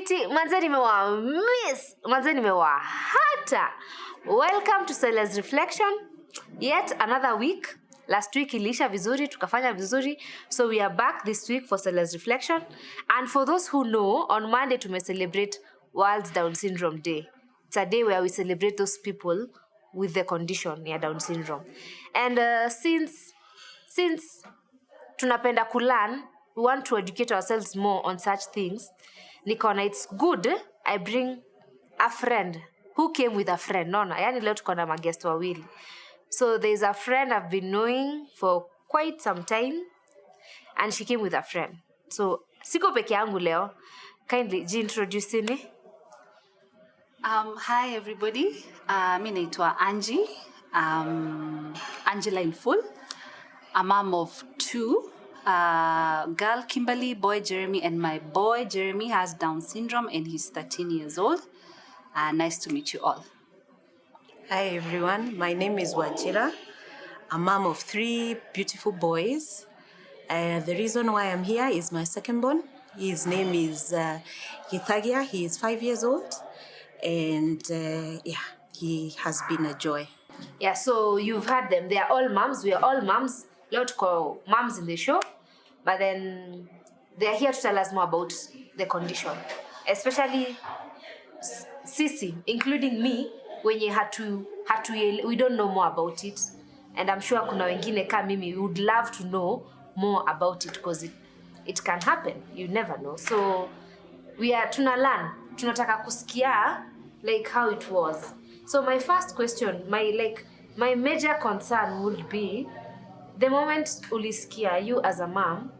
fiti, manze nimewa miss, manze nimewa hata. Welcome to Cele's Reflection. Yet another week. Last week ilisha vizuri, tukafanya vizuri. So we are back this week for Cele's Reflection. And for those who know, on Monday we celebrate World Down Syndrome Day. It's a day where we celebrate those people with the condition ya Down syndrome. And since tunapenda kulearn, we want to educate ourselves more on such things. Nikona, it's good I bring a friend who came with a friend. Nona, yani leo tuko na magest wawili. So there's a friend I've been knowing for quite some time, and she came with a friend. So siko peke yangu leo. Kindly introduce me. Hi everybody. Mi naitwa Angie. Angela in full. A mom of two. Girl Kimberly, boy Jeremy, and my boy Jeremy has Down syndrome and he's 13 years old. Nice to meet you all. Hi everyone, my name is Wachira. A mom of three beautiful boys. The reason why I'm here is my second born. His name is Githagia. He is 5 years old. And he has been a joy. Yeah, so you've heard them. They are all moms. We are all moms. Leo tuko moms in the show. But then they are here to tell us more about the condition. Especially Sisi, including me, wenye we don't know more about it. And I'm sure kuna wengine kama mimi would love to know more about it because it can happen. You never know. So we are tunataka kusikia like how it was. So my first question, my major concern would be the moment ulisikia, you as a mom,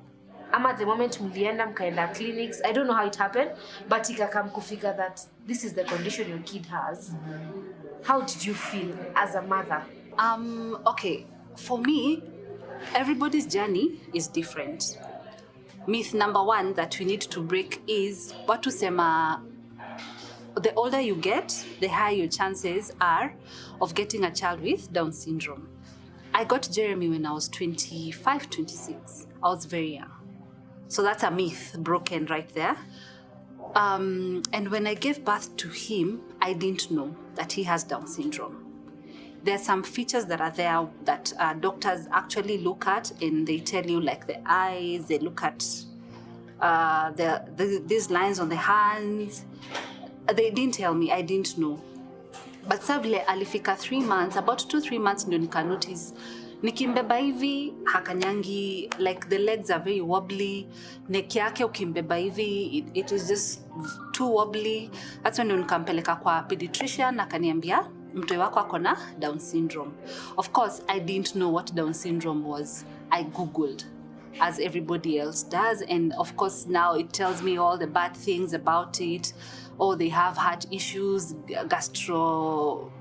ama the moment mlienda mkaenda clinics, I don't know how it happened, but ikakam kufika that this is the condition your kid has. How did you feel as a mother? Okay, for me, everybody's journey is different. Myth number one that we need to break is watu sema the older you get, the higher your chances are of getting a child with Down syndrome. I got Jeremy when I was 25, 26. I was very young. So that's a myth broken right there. And when I gave birth to him, I didn't know that he has Down syndrome. There are some features that are there that doctors actually look at, and they tell you, like the eyes, they look at these lines on the hands. They didn't tell me, I didn't know. But savile alifika 3 months, about 2-3 months ndio nika notice. Nikimbeba hivi, hakanyangi, like the legs are very wobbly. Neck yake ukimbeba hivi, it is just too wobbly. That's when nikampeleka kwa pediatrician, akaniambia, mtoto wako ako na Down syndrome. Of course, I didn't know what Down syndrome was. I Googled, as everybody else does. And of course, now it tells me all the bad things about it. Or they have heart issues, gastro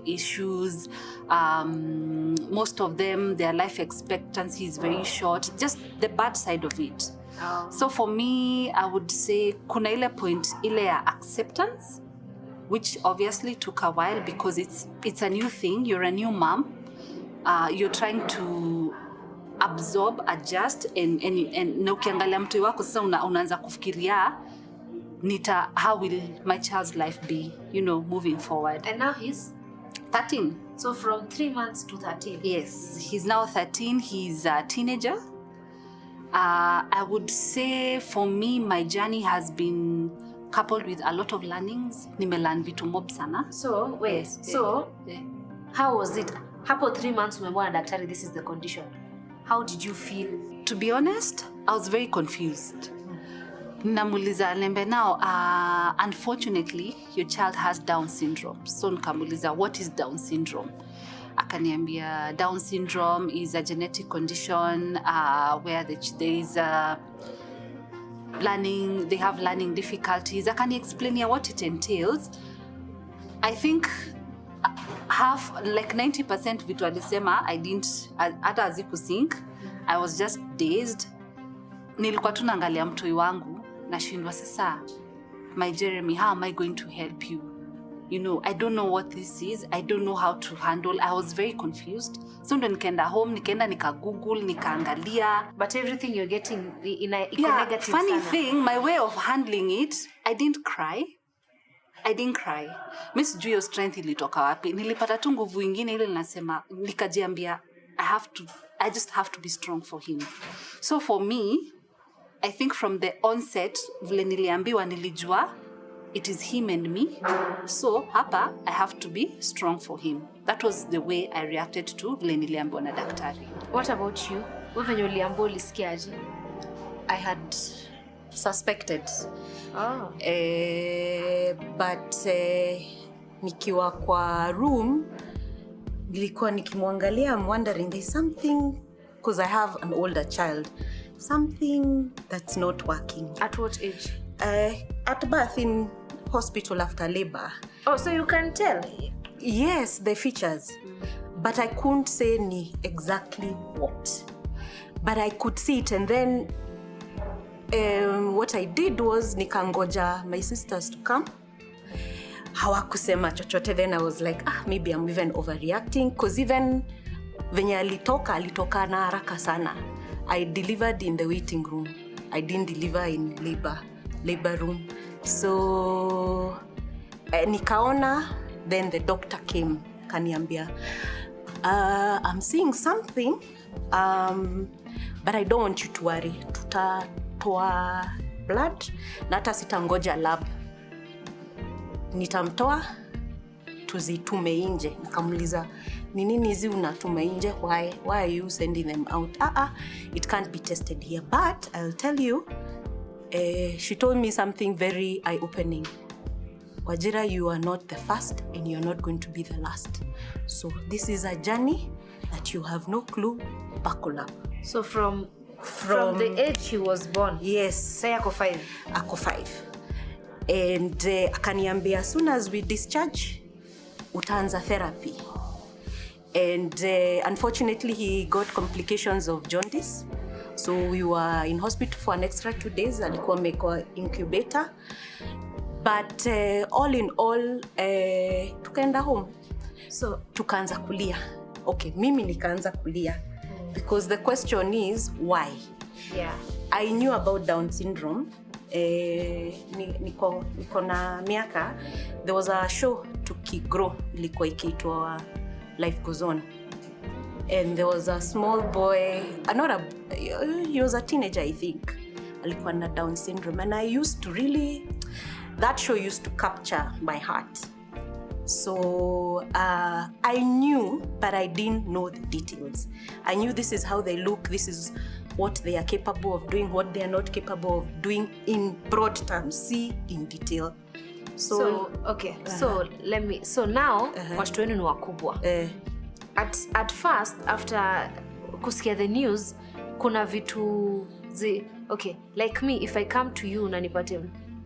issues. Most of them, their life expectancy is very short. Just the bad side of it. Oh. So for me, I would say kuna ile point ile ya acceptance, which obviously took a while because it's a new thing. You're a new mom. You're trying to absorb, adjust, and na ukiangalia mtu wako sasa unaanza kufikiria how will my child's life be, moving forward. And now he's 13. So from 3 months to 13. Yes, he's now 13. He's a teenager. I would say for me, my journey has been coupled with a lot of learnings. Nimelearn vitu mob sana. So, wait. How was it? Hapo 3 months umemwona daktari, this is the condition. How did you feel? To be honest, I was very confused. Namuliza lembe now, unfortunately, your child has Down syndrome. So nikamuliza, what is Down syndrome? Akaniambia, Down syndrome is a genetic condition where there is they have learning difficulties. Akani explain what it entails. I think half, like 90% vitu alisema, I didn't, hata hazikusink. I was just dazed. Nilikuwa tu naangalia mtoi wangu, nashindwa sasa, my Jeremy, how am I going to help you? I don't know what this is. I don't know how to handle. I was very confused. So ndo nikaenda home, nika Google, nikaangalia. But everything you're getting iko negative funny sana. thing, my way of handling it, I didn't cry. Mimi sijui hiyo strength ilitoka wapi. Nilipata tu nguvu ingine ile ninasema, nikajiambia I just have to be strong for him. So for me, I think from the onset, vile niliambiwa nilijua, it is him and me. So hapa, I have to be strong for him. That was the way I reacted to vile niliambiwa na daktari. What about you? Wewe venye uliambiwa ulisikiaje? I had suspected. Oh. But nikiwa kwa room, nilikuwa nikimwangalia, I'm wondering there's something, because I have an older child, something that's not working. At what age? At birth, in hospital after labor. Oh, so you can tell? Yes, the features. But I couldn't say ni exactly what. But I could see it, and then what I did was nikangoja my sisters to come. Hawakusema chochote. Then I was like, maybe I'm even overreacting, because even venye alitoka na haraka sana. I delivered in the waiting room. I didn't deliver in labor room. So nikaona, then the doctor came, kaniambia, I'm seeing something, but I don't want you to worry. Tutatoa blood, na hata sitangoja lab. Nitamtoa, tuzitume nje. Nikamuliza, ni nini hizi unatume nje? Why are you sending them out? It can't be tested here. But I'll tell you, she told me something very eye-opening. Wajira, you are not the first and you're not going to be the last. So this is a journey that you have no clue. Buckle up. So from the age he was born? Yes. Say ako 5? Ako 5. And akaniambia, as soon as we discharge, utaanza therapy. And unfortunately, he got complications of jaundice. So we were in hospital for an extra 2 days. Alikuwa amekuwa incubator. But all in all, tukaenda home. So tukaanza kulia. Okay, mimi nikaanza kulia. Because the question is, why? Yeah. I knew about Down syndrome. Niko na miaka. There was a show tukigrow, ilikuwa ikiitwa Life Goes On. And there was a small boy, he was a teenager, I think. Alikuwa na Down syndrome. And I used to that show used to capture my heart. So I knew, but I didn't know the details. I knew this is how they look, this is what they are capable of doing, what they are not capable of doing in broad terms, see in detail. So okay, so now watoto wenu ni wakubwa. At first, after kusikia the news, kuna vitu okay, like me, if I come to you na nipate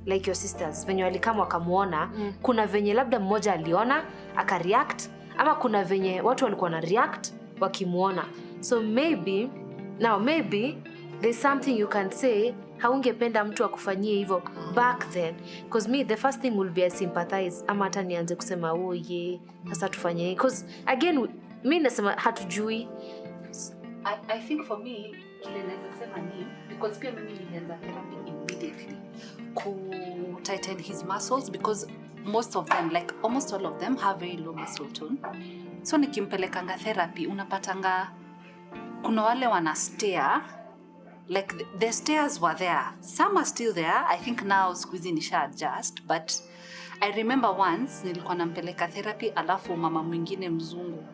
like your sisters, venye walikama wakamuona, kuna venye labda mmoja aliona akareact, ama kuna venye watu walikuwa na react wakimuona. So maybe there's something you can say, haungependa mtu akufanyie hivyo back then. Because me, the first thing will be I sympathize, ama hata nianze kusema sasa tufanye. Because again, mi nasema hatujui. I think for me, kile naweza sema ni, because pia mimi nilianza therapy immediately to tighten his muscles, because most of them, like almost all of them, have very low muscle tone. So nikimpelekanga therapy, unapatanga kuna wale wana stare, like the stairs were there. Some are still there. I think now squeezing nisha adjust, but I remember once nilikuwa nampeleka therapy, alafu mama mwingine mzungu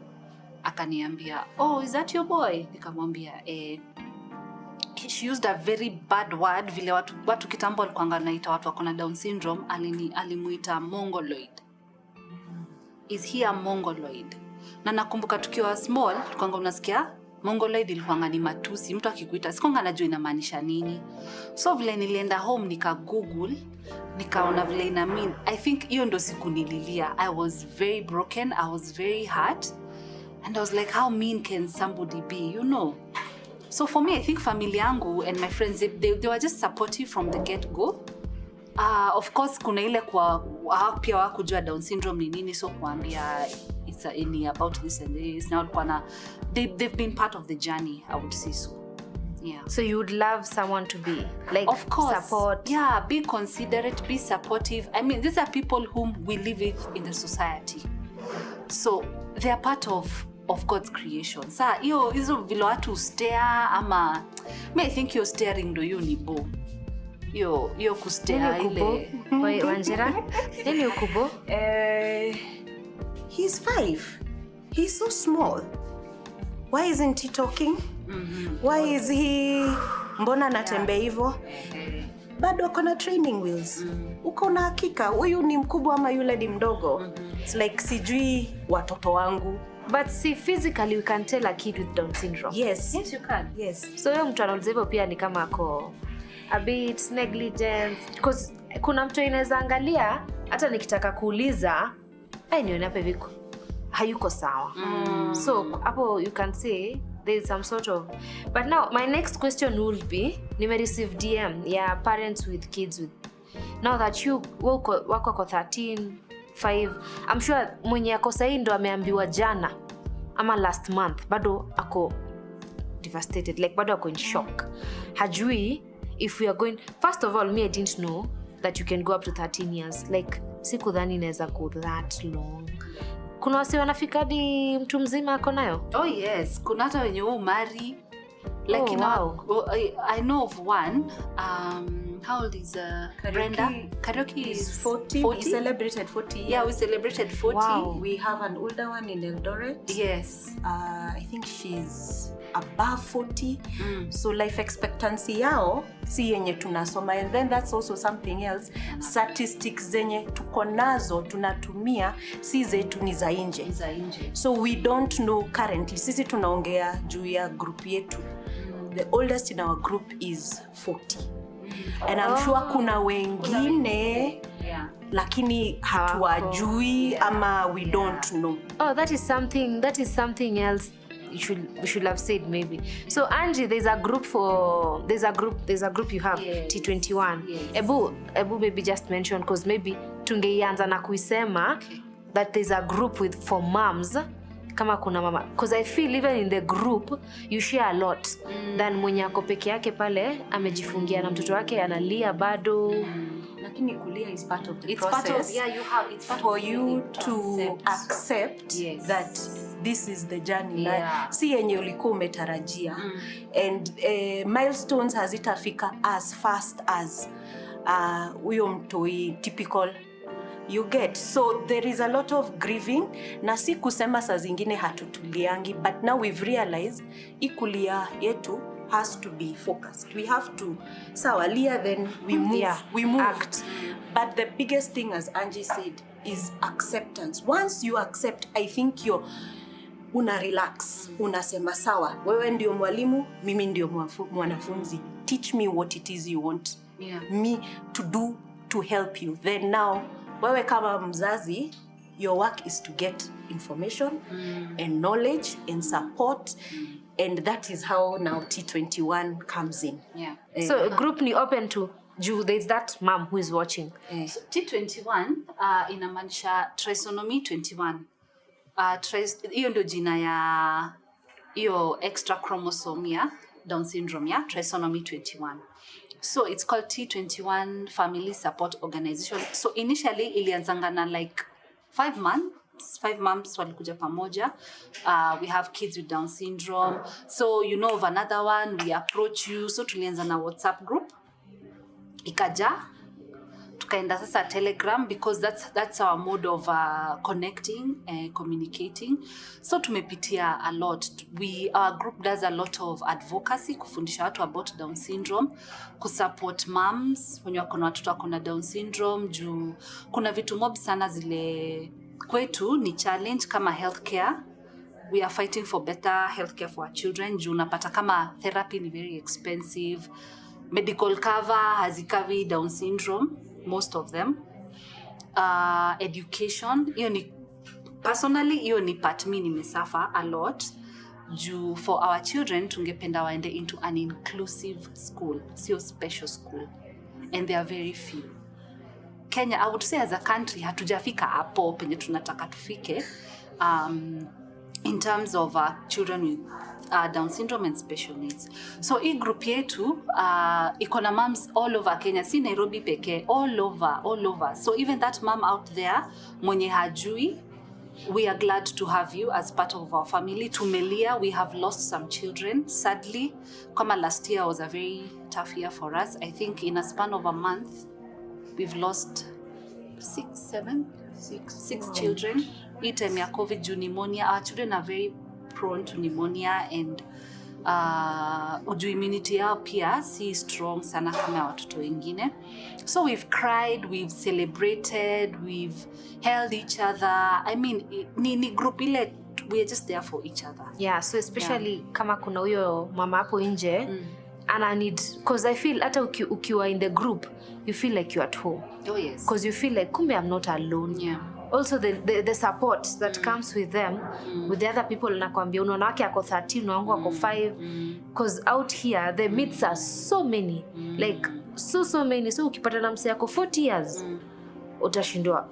akaniambia, is that your boy? Nikamwambia she used a very bad word, vile watu kitambo walikuwa naita watu wako na Down syndrome, alimuita mongoloid. Is he a mongoloid? Na nakumbuka tukiwa small tulikuwa unasikia mongoloid ilikuwa ni matusi, mtu akikuita sikonga najua inamaanisha nini. So vile nilienda home nika Google, nikaona vile ina mean. I think hiyo ndo siku nililia. I was very broken, I was very hurt, and I was like, how mean can somebody be, So for me, I think family yangu and my friends, they were just supportive from the get-go. Of course kuna ile kwa pia wakujua Down syndrome ni nini, so kuambia it's any about this and this now they've been part of the journey, I would say so. Yeah. So you would love someone to be like, of course, support. Yeah, be considerate, be supportive. I mean, these are people whom we live with in the society, so they are part of God's creation. Sa hizo vile watu stare ama I think you're staring ndo you ni bo. Yo kustare ile. Wait, Wanjira. Nini ukubo? He's 5. He's so small. Why isn't he talking? Why is he mbona anatembea hivyo? Bado kuna training wheels. Uko na hakika huyu ni mkubwa ama yule ni mdogo? It's like sijui watoto wangu. But see, physically we can tell a kid with Down syndrome. Yes. Yes, you can. Yes. So huyo mtu anauliza hivyo pia ni kama ako a bit negligent, because kuna mtu inaweza angalia hata nikitaka kuuliza nione hapa hivi hayuko sawa. So hapo you can say there is some sort of. But now my next question will be, nime receive DM ya parents with kids with, now that you wako kwa 13 5, I'm sure mwenye ako sahi ndo ameambiwa jana ama last month bado ako devastated, like bado ako in shock. Hajui if we are going, first of all, me I didn't know that you can go up to 13 years. Like sikudhani inaweza go that long. Kuna wasi wanafika hadi mtu mzima ako nayo? Oh yes, kuna hata wenye marry. Like wow. I know of one. How old is Brenda? Karaoke is 40. 40. We celebrated 40 years. Yeah, we celebrated 40. Wow. We have an older one in Eldoret. Yes. I think she's above 40. So life expectancy yao si yenye tunasoma, and then that's also something else. Statistics zenye tuko nazo tunatumia si zetu, ni za nje. So we don't know currently. Sisi tunaongea juu ya group yetu. The oldest in our group is 40. And I'm sure kuna wengine lakini hatuwajui ama we don't know. Oh, that is something else we should have said maybe. So Angie, there's a group you have, yes. T21. Yes. Ebu maybe just mention, because maybe tungeianza na kuisema that there's a group for moms kama kuna mama, because I feel even in the group you share a lot than mwenye ako peke yake pale amejifungia na mtoto wake analia bado. Lakini kulia is part of the it's process. Part of, yeah, it's part for of you to accept yes. that this is the journey. Yeah. Si yenye ulikuwa umetarajia. And milestones hazitafika as fast as huyo mtoi typical you get. So there is a lot of grieving, na si kusema saa zingine hatutuliangi, but now we've realized ikulia yetu has to be focused. We have to sawalia, then we move. Yeah, we move. act. But the biggest thing, as Angie said, is acceptance. Once you accept, I think you're una relax. Unasema sawa, wewe ndio mwalimu, mimi ndio mwanafunzi. Teach me what it is you want me to do to help you. Then now, wewe kama mzazi, your work is to get information and knowledge and support. And that is how now T21 comes in. Yeah. So group ni open to there's that mom who is watching. So T21 inamaanisha trisomy 21. Hiyo ndio jina ya hiyo extra chromosome ya Down syndrome ya trisomy 21. So it's called T21 Family Support Organization. So initially ilianzanga na like 5 months walikuja pamoja. We have kids with Down syndrome. So you know of another one, we approach you. So tulianza na WhatsApp group. Ikaja. Tukaenda sasa Telegram, because that's our mode of connecting and communicating. So tumepitia a lot. Our group does a lot of advocacy, kufundisha watu about Down syndrome, kusupport moms wenye wako na watoto wako na Down syndrome, juu kuna vitu mob sana zile kwetu ni challenge kama healthcare. We are fighting for better healthcare for our children, juu unapata kama therapy ni very expensive, medical cover hazikavi Down syndrome, most of them. Education, hiyo ni personally, hiyo ni part me nimesuffer a lot. Juu for our children tungependa waende into an inclusive school, sio special school, and they are very few. Kenya, I would say as a country, hatujafika hapo penye tunataka tufike in terms of children with Down syndrome and special needs. So hii group yetu iko na moms all over Kenya, si Nairobi pekee, all over. So even that mom out there mwenye hajui, we are glad to have you as part of our family. Tumelia, we have lost some children, sadly. Kama last year was a very tough year for us. I think in a span of a month, we've lost six children. Hii time ya COVID juu pneumonia. Our children are very prone to pneumonia and uju immunity yao pia si strong sana kama ya watoto wengine. So we've cried, we've celebrated, we've held each other. I mean, ni group ile, we are just there for each other. Yeah, so especially kama kuna huyo mama hapo nje, and I need, because I feel hata ukiwa in the group, you feel like you're at home. Oh yes. Because you feel like kumbe I'm not alone. Yeah. Also the support that comes with them, with the other people, nakwambia unaona wake ako 13 na wangu ako 5, because out here the myths are so many, like so many. So ukipata na mse yako 40 years utashindwa,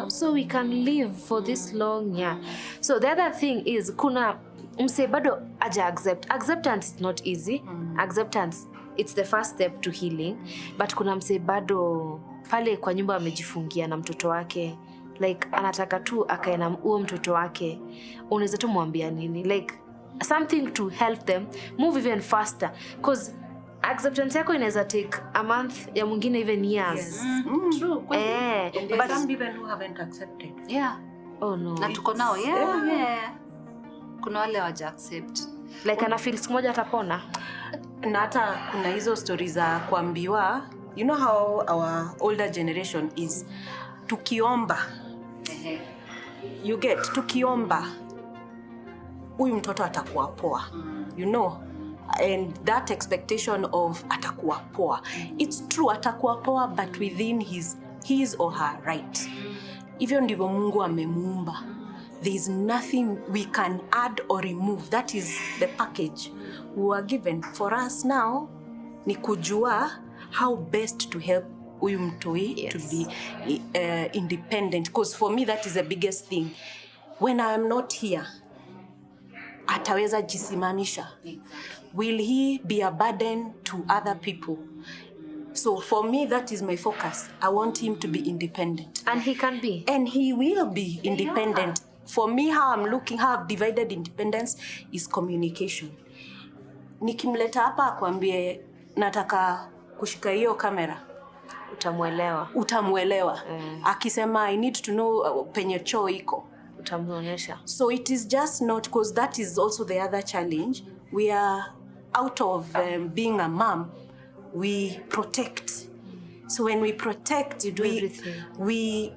so we can live for this long. Yeah. So the other thing is kuna mse bado aja acceptance is not easy. Acceptance, it's the first step to healing, but kuna mse bado pale kwa nyumba amejifungia na mtoto wake, like anataka tu akae na huo mtoto wake. Unaweza tu mwambia nini, like something to help them move even faster, because acceptance yako inaweza take a month, ya mwingine even years. Yes. True. And there are some even who haven't accepted. Yeah. Oh no. Na tuko nao. Yeah. Kuna wale waja accept. Like ana feel siku moja atapona. Na hata kuna hizo stories za kuambiwa, you know how our older generation is, tukiomba, you get, tukiomba huyu mtoto atakuwa poa, you know, and that expectation of atakuwa poa, it's true atakuwa poa, but within his or her right. Hivyo ndivyo Mungu amemuumba. There is nothing we can add or remove. That is the package we were given. For us now ni kujua how best to help huyu mtoi to be independent, because for me that is the biggest thing. When I am not here, ataweza jisimamisha. Will he be a burden to other people? So for me, that is my focus. I want him to be independent. And he can be. And he will be independent. Yeah. For me, how I've divided independence is communication. Nikimleta hapa akwambie nataka kushika hiyo kamera, Utamuelewa. Akisema I need to know penye choo iko, utamuonyesha. So it is just not, because that is also the other challenge. We are out of being a mom, we protect. So when we protect, we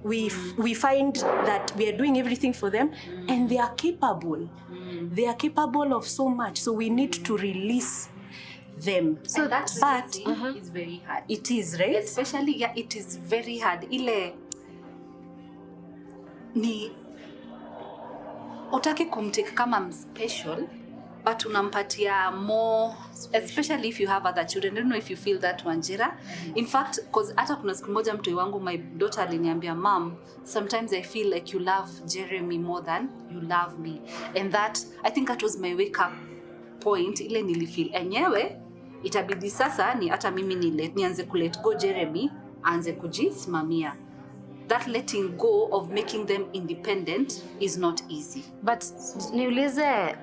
find that we are doing everything for them, and they are capable. They are capable of so much. So we need to release them. So that is very hard. It is, right? Especially, it is very hard. Ile ni utaki kumtake kama special, but unampatia more, especially if you have other children. I don't know if you feel that, Wanjira. In fact, because hata kuna siku moja mtoi wangu, my daughter aliniambia, Mom, sometimes I feel like you love Jeremy more than you love me. And that, I think that was my wake up point. Ile nilifeel enyewe itabidi sasa ni hata mimi nianze kulet go Jeremy, anze kujisimamia. That letting go of making them independent is not easy. But niulize,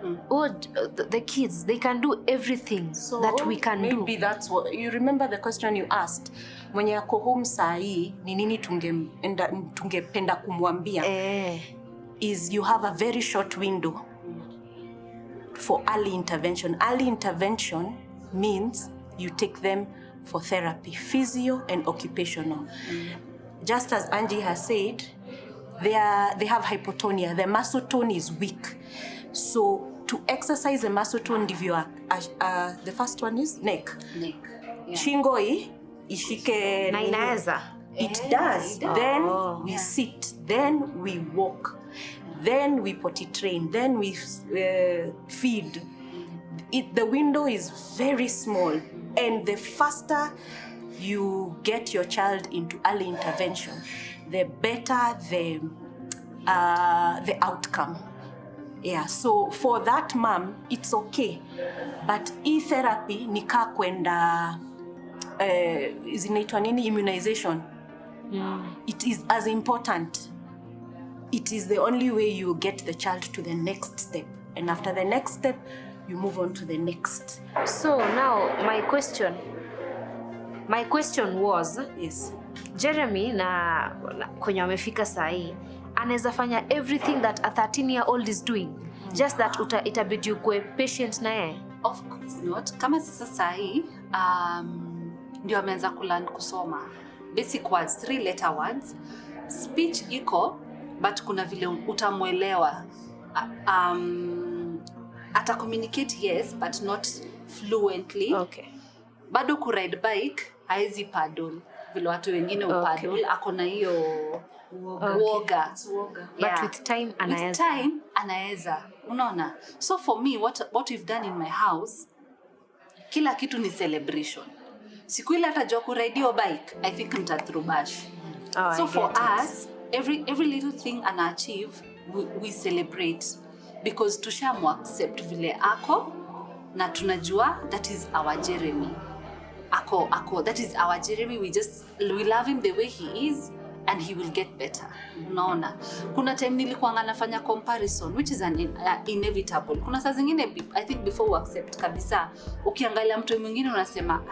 the kids, they can do everything that we can do. Maybe that's what, you remember the question you asked, mwenye ako home saa hii, ni nini tungependa kumwambia? Is you have a very short window for early intervention. Early intervention means you take them for therapy, physio and occupational. Just as Angie has said, they have hypotonia. The muscle tone is weak. So to exercise the muscle tone, the first one is neck. Yeah. Shingo ishike. Na inaweza. It does. Then we sit. Then we walk. Then we potty train. Then we feed. The window is very small. And the faster you get your child into early intervention, the better the outcome. Yeah, so for that mom, it's okay. But therapy nika kwenda zinaitwa nini, immunization. It is as important. It is the only way you get the child to the next step. And after the next step, you move on to the next. So now my question was, Yes. Jeremy na kwenye amefika sahi anaweza fanya everything that a 13-year-old is doing, just that itabidi ukue patient na yeye? Of course not. Kama sasa sahi ndio ameanza kulearn kusoma basic words, 3 letter words. Speech iko, but kuna vile utamuelewa. Ata communicate, yes, but not fluently. Okay. Bado ku ride bike haezi paddle vile watu wengine upaddle. Okay. Akona hiyo woga. But with time anaweza. With time anaweza. Unaona? So for me, what we've done in my house, kila kitu ni celebration. Siku ile hata jua ku ride your bike, I think mtatrubash. So for us, every little thing ana achieve, we celebrate, because tushamu accept vile ako na tunajua that is our Jeremy. Ako, that is our Jeremy. We love him the way he is, and he will get better. Unaona? Kuna time nilikuwa nafanya comparison, which is inevitable. Kuna saa zingine, I think before we accept kabisa, ukiangalia mtu mwingine unasema,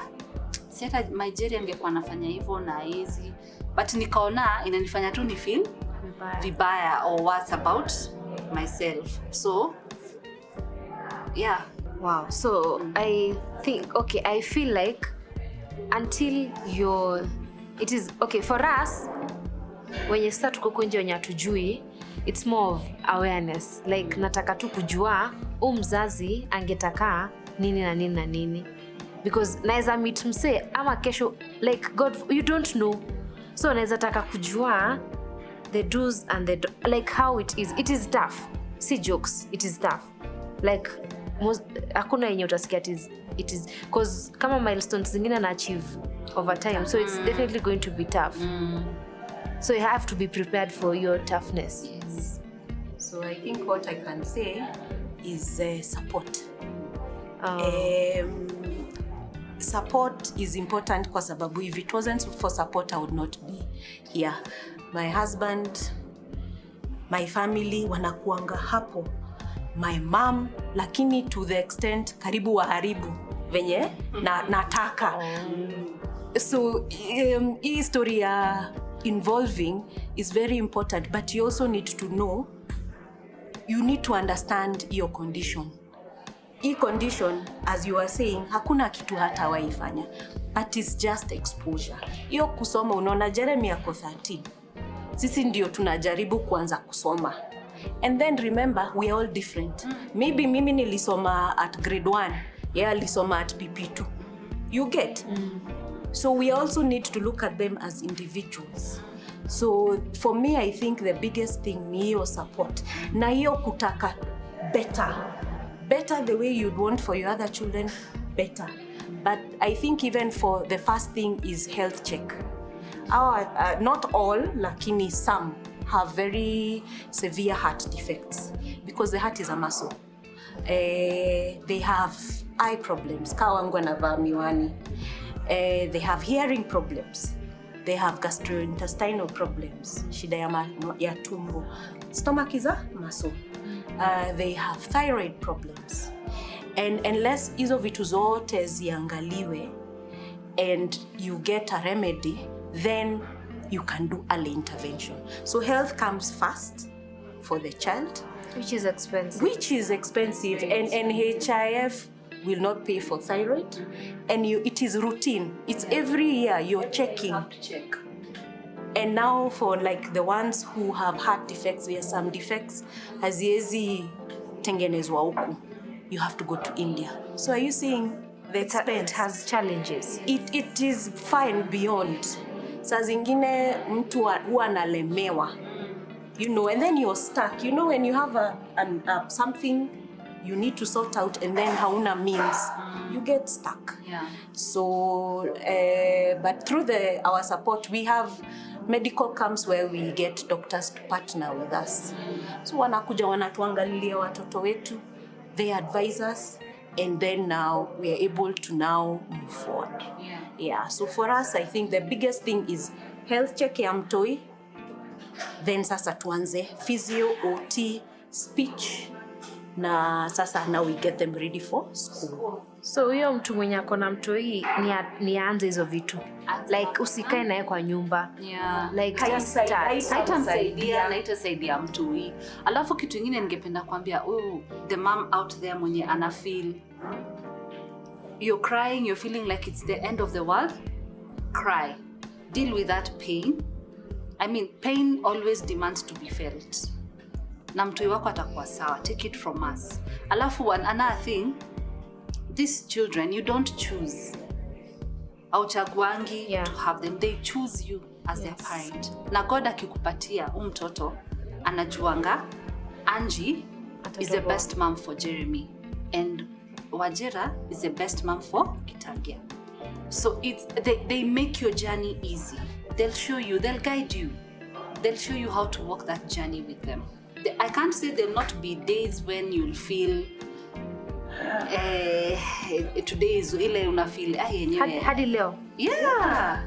si hata Nigeria angekuwa anafanya hivyo na hizi. But nikaona inanifanya tu ni feel vibaya or worse about myself. So, yeah. Wow. So I think, okay, I feel like until it is okay for us, when you start kukunja wenye hatujui, it's more of awareness. Like nataka tu kujua mzazi angetaka nini na nini na nini, because naweza meet mse ama kesho, like God, you don't know. So naweza taka kujua the do's and the like how it is. It is tough. See jokes, it is tough. Like hakuna yenye utasikia it is because kama milestones zingine na achieve over time, so it's definitely going to be tough. So you have to be prepared for your toughness. Yes. So I think what I can say is support. Support is important kwa sababu if it wasn't for support I would not be here. My husband, my family wanakuanga hapo, my mom, lakini to the extent karibu waharibu venye nataka. So hii story ya involving is very important, but you also need to know, you need to understand your condition. Hii condition, as you are saying, hakuna kitu hata waifanya, but it's just exposure. Hiyo kusoma, unaona Jeremy ako 13. Sisi ndio tunajaribu kuanza kusoma. And then remember, we are all different. Maybe mimi nilisoma at grade 1, yeye alisoma at PP2. You get? So we also need to look at them as individuals. So for me, I think the biggest thing ni hiyo support. Na hiyo kutaka better the way you'd want for your other children, better. But I think even for the first thing is health check. Not all, lakini some have very severe heart defects because the heart is a muscle. They have eye problems. Kawangu anavaa miwani. They have hearing problems. They have gastrointestinal problems. Shida ya tumbo. Stomach is a muscle. They have thyroid problems. And unless hizo vitu zote ziangaliwe and you get a remedy, then you can do early intervention. So health comes first for the child. Which is expensive. And NHIF will not pay for thyroid. And it is routine. It's every year you're checking. You have to check. And now for like the ones who have heart defects, there are some defects, haziezi tengenezwa huku. You have to go to India. So are you seeing the expense? It has challenges. It is fine beyond. Saa zingine mtu huwa analemewa. You know, and then you're stuck. You know, when you have something you need to sort out, and then hauna means, you get stuck. Yeah. So, but through our support, we have medical camps where we get doctors to partner with us. So wanakuja wanatuangalilia watoto wetu, they advise us, and then now we are able to now move forward. Yeah. So for us, I think the biggest thing is health check ya mtoi, then sasa tuanze physio, OT, speech, na sasa now we get them ready for school. So huyo mtu mwenye akona mtoi ni aanze hizo vitu. Like usikae naye kwa nyumba. Yeah. Like just start. Haitasaidia mtoi. Alafu kitu kingine ningependa kuambia the mom out there mwenye ana feel you're crying, you're feeling like it's the end of the world, cry. Deal with that pain. I mean, pain always demands to be felt. Na mtoi wako atakuwa sawa. Take it from us. Alafu another thing, these children, you don't choose. Auchaguangi to have them. They choose you as their parent. Na God akikupatia mtoto, anajuanga, Angie is the best mom for Jeremy. And Wajira is the best mom for Kitangia. So they make your journey easy. They'll show you, they'll guide you. They'll show you how to walk that journey with them. I can't say there'll not be days when you'll feel today is ile una feel yenyewe hadi leo. Yeah.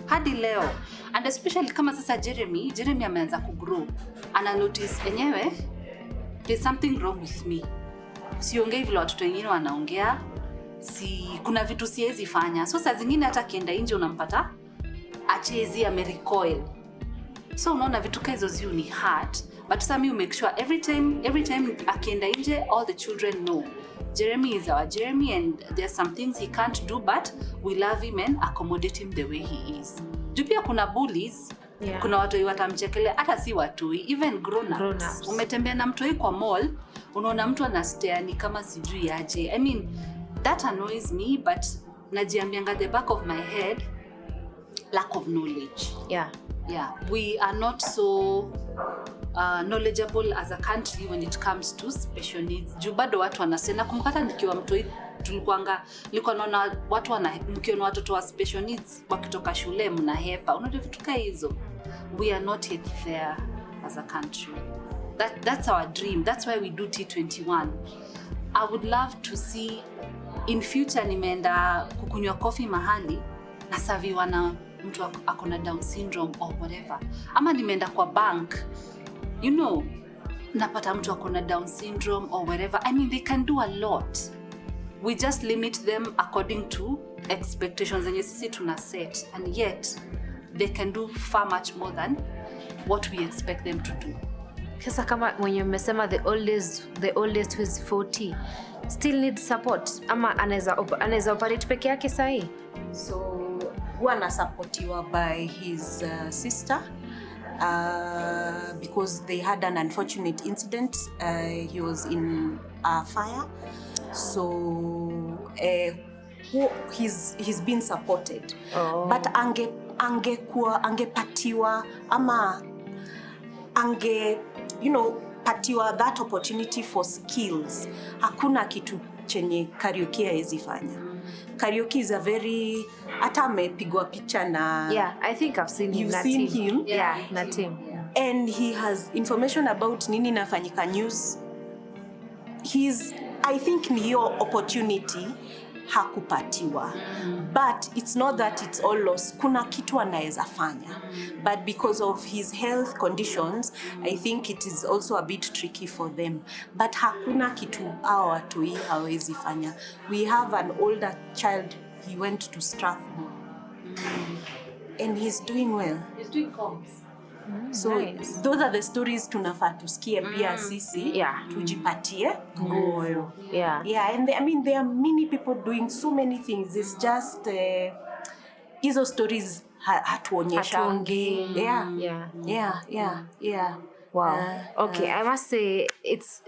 Hadi leo. And especially kama sasa Jeremy ameanza kugrow. Ana notice yenyewe there's something wrong with me. Siongei vile watoto wengine wanaongea. Kuna vitu siwezi fanya. So saa zingine hata kienda nje unampata achezi amerecoil. So unaona vitu hizo zio ni hard. But some you make sure every time akienda nje, all the children know Jeremy is our Jeremy, and there's some things he can't do, but we love him and accommodate him the way he is. Juu pia kuna bullies, kuna watoi watamchekelea, hata si watoi, even grown-ups. Umetembea na mtoi kwa mall, unaona mtu anastare ni kama sijui aje. I mean, that annoys me, but najiambianga the back of my head, lack of knowledge. Yeah, we are not so knowledgeable as a country when it comes to special needs. Juu bado watu wanasema kumkata nikiwa mtoi nilikuwa naona watu mkiona watoto wa special needs wakitoka shule mnahepa. Unaona vitu kama hizo. We are not yet there as a country. That's our dream. That's why we do T21. I would love to see in future nimeenda kukunywa coffee mahali na saviwa na mtu akona Down syndrome or whatever. Ama nimeenda kwa bank, you know, napata mtu akona Down syndrome or whatever. I mean, they can do a lot. We just limit them according to expectations zenye sisi tuna set, and yet they can do far much more than what we expect them to do. Sasa kama mwenye umesema the oldest who is 40 still needs support, ama anaweza operate peke yake sahi? So huwa anasupportiwa by his sister because they had an unfortunate incident. He was in a fire, so he's been supported. But angepatiwa ama patiwa that opportunity for skills, hakuna kitu chenye karaoke haiwezi fanya. Karaoke is a very, hata amepigwa picha na I think I've seen him. You've seen him? Na team. And he has information about nini nafanyika news. I think ni hiyo opportunity hakupatiwa. But it's not that it's all lost. Kuna kitu anaweza fanya. But because of his health conditions, I think it is also a bit tricky for them. But hakuna kitu hao watu hawezi fanya. We have an older child, he went to Strathmore. And he's doing well. He's doing comms. So nice. Those are the stories tunafaa tusikie pia sisi tujipatie moyo. And there are many people doing so many things. It's just hizo stories hatuonyeshangi. Wow. Okay, I must say it's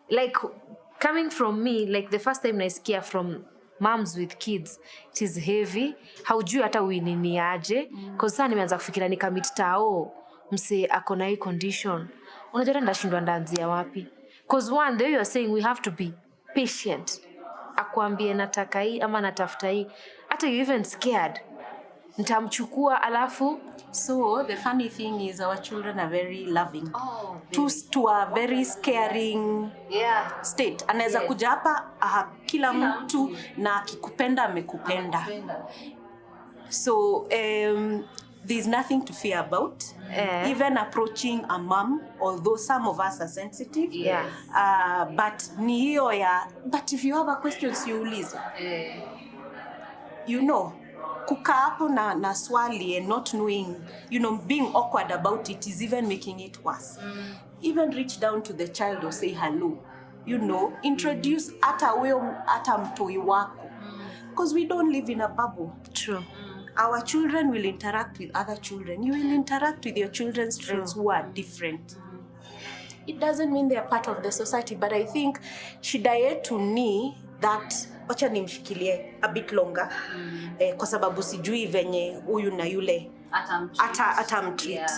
like coming from me, like the first time naisikia from moms with kids, it is heavy. Haujui hata uinini aje. Cause sasa nimeanza kufikiria nikamit tao mse akona hii condition. Unajua ndashindwa ndaanzia wapi? Cause one, there you are saying we have to be patient, akuambie nataka hii ama natafuta hii, hata you even scared, nitamchukua alafu. So the funny thing is our children are very loving. Oh, To a very scaring state. Anaweza kuja hapa kila mtu na akikupenda amekupenda. So there's nothing to fear about. Even approaching a mom, although some of us are sensitive. But ni hiyo ya, but if you have a question you uliza. You know, kukaa hapo na swali and not knowing, you know, being awkward about it is even making it worse. Even reach down to the child or say hello. You know, introduce ata mtoi wako. Because we don't live in a bubble. True. Our children will interact with other children. You will interact with your children's friends who are different. It doesn't mean they are part of the society, but I think shida yetu ni that wacha nimshikilie a bit longer kwa sababu sijui venye huyu na yule atamtreat.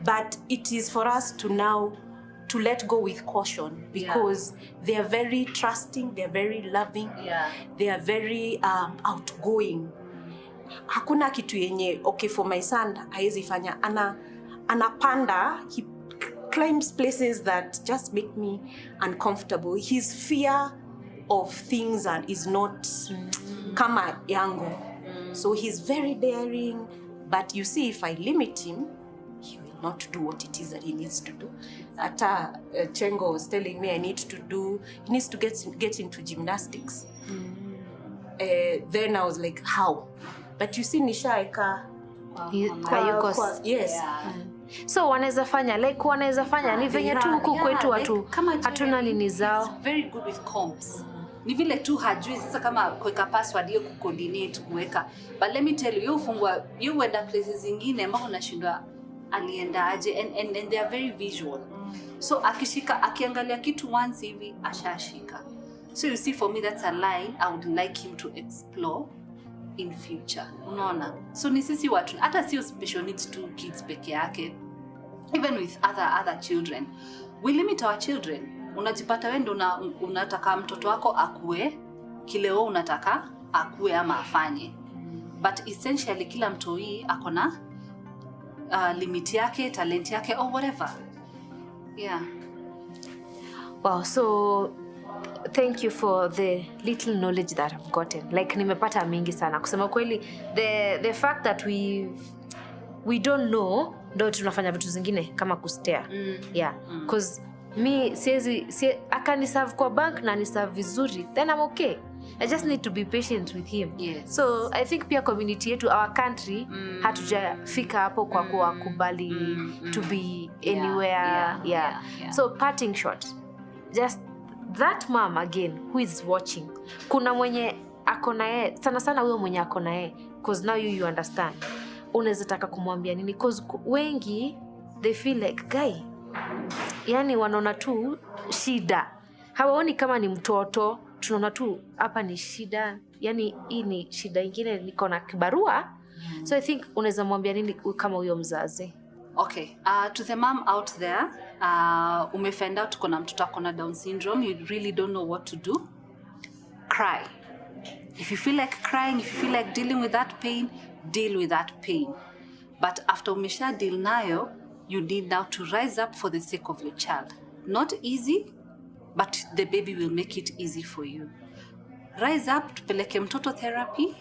But it is for us to now to let go with caution, because they are very trusting, they are very loving, they are very outgoing. Hakuna kitu yenye, okay, for my son haezi fanya, anapanda, he climbs places that just make me uncomfortable. His fear of things is not kama yangu. So he's very daring, but you see, if I limit him, he will not do what it is that he needs to do. Ata Chengo was telling me he needs to get into gymnastics. Then I was like, how? But you see, nishaeka yes. So wanaweza fanya ni venye tu huku kwetu hatuna nini zao. Very good with comps. Ni vile tu hajui sasa kama kuweka password hiyo kucoordinate kuweka. But let me tell you, you wenda places zingine ambao unashindwa alienda aje, and they are very visual. So akiangalia kitu once hivi ashashika. So you see, for me that's a line I would like him to explore in future. Unaona? So ni sisi watu, hata sio special needs to kids peke yake. Even with other children. We limit our children. Unajipata wewe ndo unataka mtoto wako akue kile wewe unataka akue ama afanye. But essentially kila mtoi akona limit yake, talent yake or whatever. Yeah. Wow, so thank you for the little knowledge that I've gotten. Like nimepata mingi sana. Kusema kweli, the fact that we don't know ndo tunafanya vitu zingine kama kustea. Yeah. Because me akaniserve kwa bank na niserve vizuri, then I'm okay. I just need to be patient with him. Yes. So I think pia community yetu, our country, hatujafika hapo kwa kubali to be anywhere. Yeah. So parting shot, just that mom again who is watching, kuna mwenye akona yeye sana huyo mwenye akona yeye, because now you understand. Unaweza taka kumwambia nini, because wengi they feel like guy, yani wanaona tu shida, hawaoni kama ni mtoto, tunaona tu hapa ni shida, yani hii ni shida ingine, niko na kibarua. So I think unaweza mwambia nini kama huyo mzazi? Okay, to the mom out there, umefind out kuna mtoto akona Down syndrome, you really don't know what to do, cry. If you feel like crying, if you feel like dealing with that pain, deal with that pain. But after umesha deal nayo, you need now to rise up for the sake of your child. Not easy, but the baby will make it easy for you. Rise up, tupeleke mtoto therapy,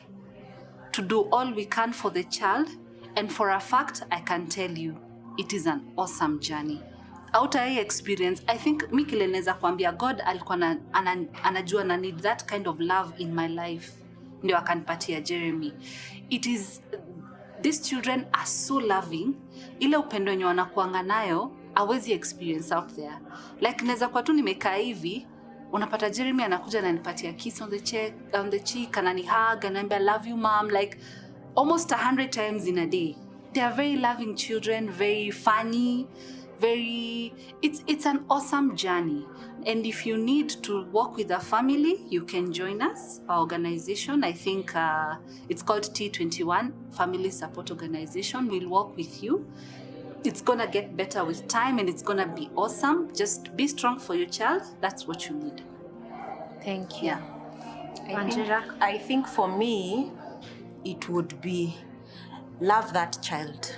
to do all we can for the child. And for a fact, I can tell you, it is an awesome journey. Outer experience, I think Mikile neza kuambia God alikuwa anajua na need that kind of love in my life. Ndio akanipatia Jeremy. It is, these children are so loving. Ile upendo wenye wanakuanga nayo, hawezi experience out there. Like neza kwa tu nimekaa hivi, unapata Jeremy anakuja na nipatia kiss on the cheek, anani hug, ananiambia love you mom, like almost 100 times in a day. They are very loving children, very funny, it's an awesome journey. And if you need to work with a family, you can join us, our organization. I think it's called T21, Family Support Organization. We'll work with you. It's gonna get better with time and it's gonna be awesome. Just be strong for your child. That's what you need. Thank you. Yeah. Angela? I think for me, it would be love that child.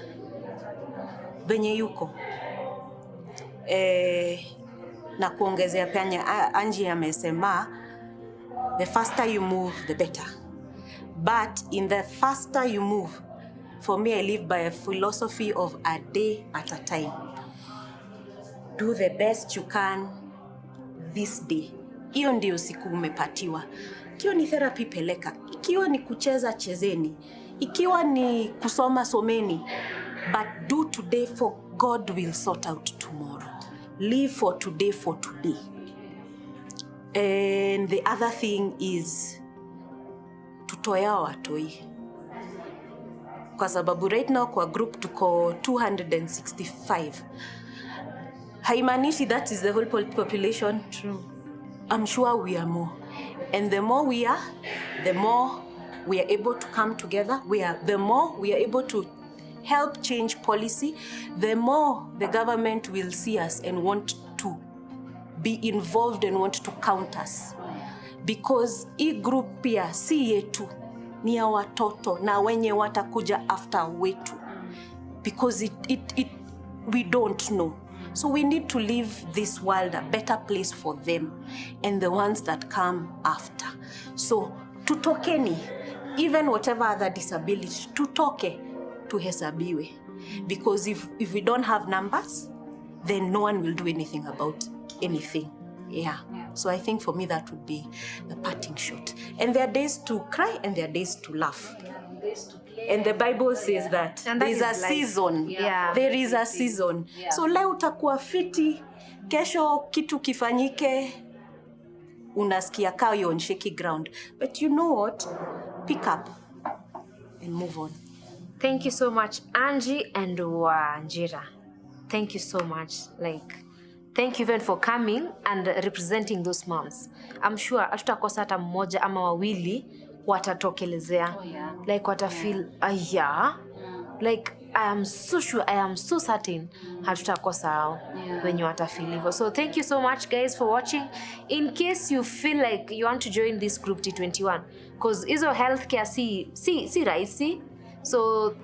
Benye yuko. Na kuongezea penye Angie amesema, the faster you move, the better. But in the faster you move, for me, I live by a philosophy of a day at a time. Do the best you can this day. Hiyo ndio siku umepatiwa. Ikiwa ni therapy peleka, ikiwa ni kucheza chezeni, ikiwa ni kusoma someni. But do today for God will sort out tomorrow. Live for today for today. And the other thing is tutoya watoi. Kwa sababu right now kwa group tuko 265. Haimanishi that is the whole population. True. I'm sure we are more. And the more we are, the more we are able to come together. The more we are able to help change policy, the more the government will see us and want to be involved and want to count us. Because hii group pia si yetu, ni ya watoto na wenye watakuja after wetu. Because we don't know. So we need to leave this world a better place for them and the ones that come after. So tutokeni, even whatever other disability, tutoke, tuhesabiwe. Because if we don't have numbers, then no one will do anything about anything. Yeah. So I think for me that would be the parting shot. And there are days to cry and there are days to laugh. And the Bible says that there is a season. Yeah. There is a season. Yeah. So leo utakuwa fiti, kesho kitu kifanyike, unasikia kaa you're on shaky ground. But you know what? Pick up and move on. Thank you so much, Angie and Wanjira. Thank you so much. Thank you even for coming and representing those moms. I'm sure hatutakosa hata mmoja ama wawili watatokelezea. Oh, yeah. Watafeel, yeah. I am so sure, I am so certain hatutakosa hao wenye watafeel hivyo. So thank you so much guys for watching. In case you feel like you want to join this group T21, because hizo healthcare si rahisi. So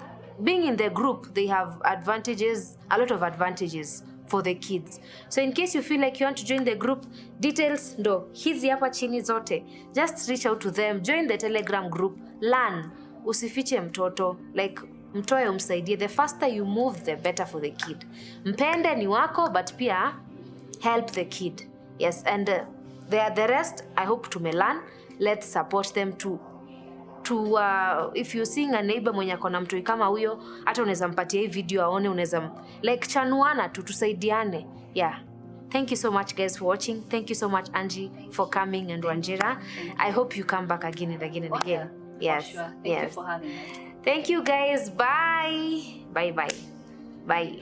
being in the group, they have advantages, a lot of advantages for the kids. So in case you feel like you want to join the group, details ndo hizi hapa chini zote. Just reach out to them, join the Telegram group, learn. Usifiche mtoto, mtoe umsaidie. The faster you move, the better for the kid. Mpende ni wako, but pia help the kid. Yes, and the rest, I hope to learn. Let's support them to if you're seeing a neighbor mwenye akona mtoi kama huyo, hata unaweza mpatia hii video aone, unaweza chanuana tusaidiane. Yeah. Thank you so much guys for watching. Thank you so much Angie for coming and Wanjira. I hope you come back again and again and again. Yes. Sure. Thank yes. you for having us. Thank you guys. Bye. Bye.